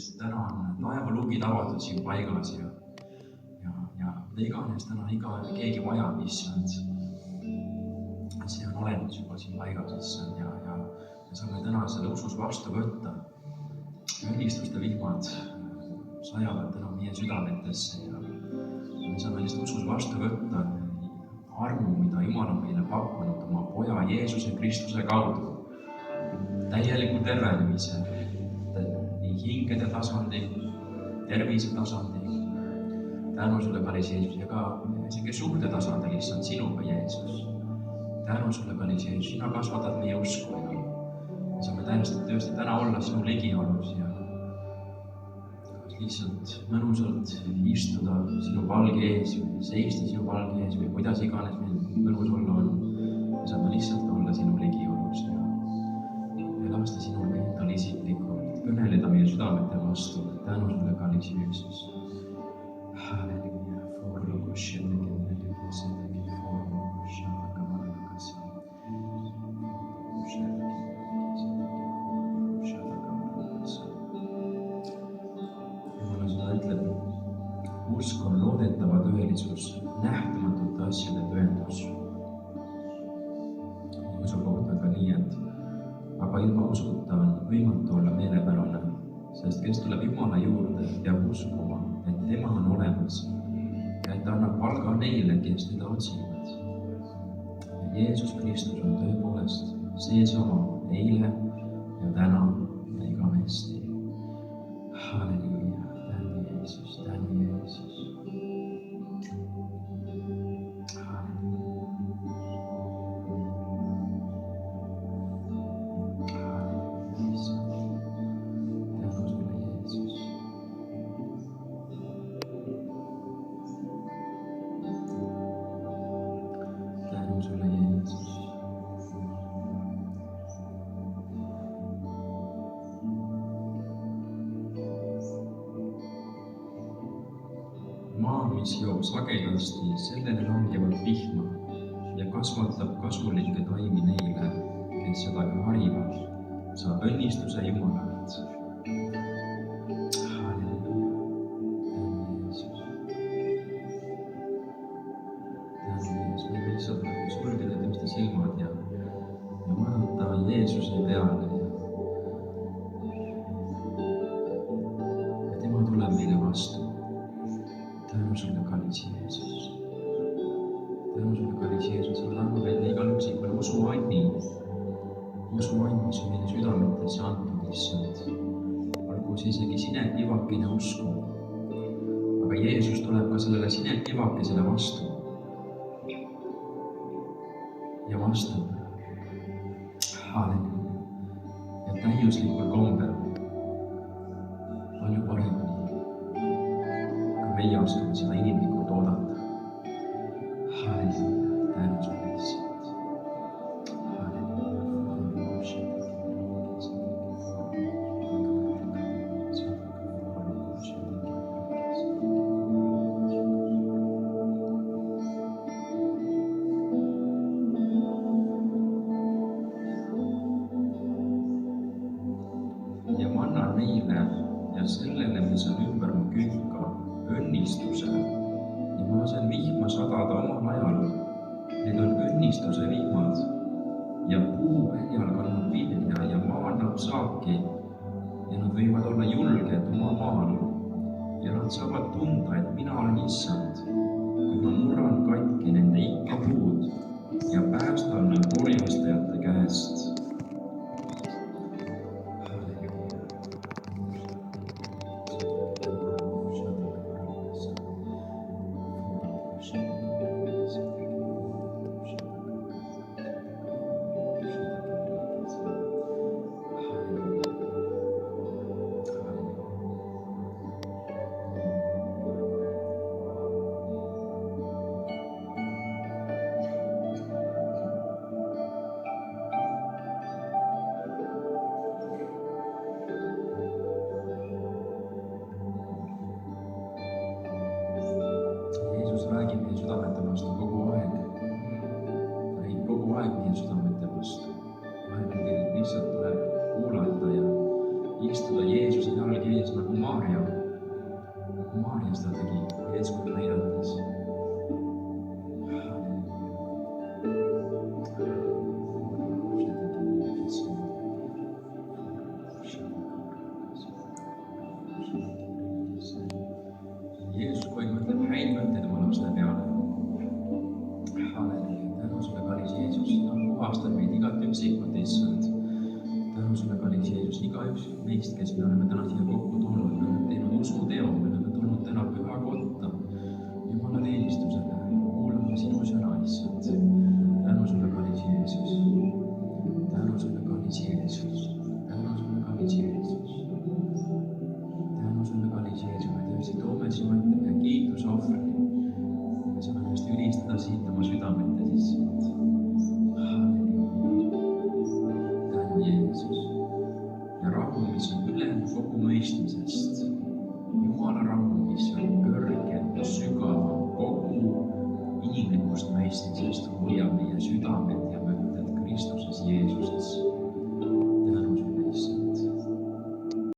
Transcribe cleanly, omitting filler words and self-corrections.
sest täna on taevaluugid avatud sinu paigas ja mida iganes täna keegi vajab, issand. See on olemas juba siin paigas, issand, ja saame täna selle usus vastu võtta. Õnnistuste vihmad sajavad täna meie südametesse ja me saame lihtsalt usus vastu võtta armu, mida Jumal on meile pakkunud oma poja Jeesuse Kristuse kaudu. Täieliku tervenemise, nii hingede tasandil, tervise tasandil. Tänu sulle, kallis Jeesus, ja ka isegi suhte tasandil, issand, sinuga, Jeesus. Tänu sulle, kallis Jeesus, sina kasvatad meie usku ja me saame tõesti täna olla sinu ligiolus ja lihtsalt mõnusalt istuda sinu palge ees või seista sinu palge ees või kuidas iganes meil mõnus olla on. Me saame lihtsalt olla sinu ligiolus ja lasta sinul endal isiklikult kõneleda meie südamete vastu. Tänu sulle, kallis Jeesus. Halleluja. Usk on loodetava tõelisus, nähtamatute asjade tõendus. Usu kohta ka nii, aga ilma usuta on võimatu olla meelepärane, sest kes tuleb Jumala juurde, peab uskuma, et tema on olemas ja et ta annab palga neile, kes teda otsivad. Jeesus Kristus on tõepoolest seesama eile ja täna ja igavesti. Halleluja, tänu Jeesus, tänu Jeesus. Maa, mis joob sagedasti, sellele langevad vihma ja kasvatab kasulikke taimi neile, kes seda ka harivad, saab õnnistuse Jumalalt. Halleluja, tänu Jeesus. Tänu Jeesus, me lihtsalt sulgeda tõesti silmad ja vaadata Jeesuse peale ja tema tuleb meile vastu. Tänu sulle, kallis Jeesus. Tänu sulle, kallis Jeesus, ma tahan meile igal üksikule usuanni, mis on meile südametesse antud, issand. Olgu see isegi sinetivakene usku, aga Jeesus tuleb ka sellele sinetivakesele vastu ja vastab. Halleluja. Ja täiuslikul kombel palju paremini. Meie oskame seda inimlikult oodata. Halleluja, tänu sulle issand. Ja ma annan neile ja sellele, mis on ümber mu külka, õnnistuse ja ma lasen vihma sadada omal ajal. Need on õnnistuse vihmad ja puu väljal kannab vilja ja maa annab saaki ja nad võivad olla julged oma maal ja nad saavad tunda, et mina olen issand, kui ma murran katki nende ikkepuud ja päästan nad orjastajate käest. Jeesus poeg mõtleb häid mõtteid oma laste peale. Halleluuja, tänu sulle, kallis Jeesus, sina puhastad meid igat üksikut, issand. Tänu sulle, kallis Jeesus, igaüks meist, kes me oleme täna siia kokku tulnud, me oleme teinud usuteo, me oleme tulnud täna püha kotta, Jumala teenistusele, kuulame sinu sõna, issand. Tänu sulle, kallis Jeesus. Tänu sulle, kallis Jeesus. Tänu sulle, kallis Jeesus. Tänu sulle, kallis Jeesus, me tõesti toome sinu ette meie kiitusohvri. Me saame ennast ülistada siit oma südamete sisse. Halleluuja. Tänu Jeesus. Ja rahu, mis on ülejäänud kogu mõistmisest. Jumala rahu, mis on kõrgem ja sügavam kogu inimlikust mõistmisest, hoiab meie südamed ja mõtted Kristuses Jeesuses.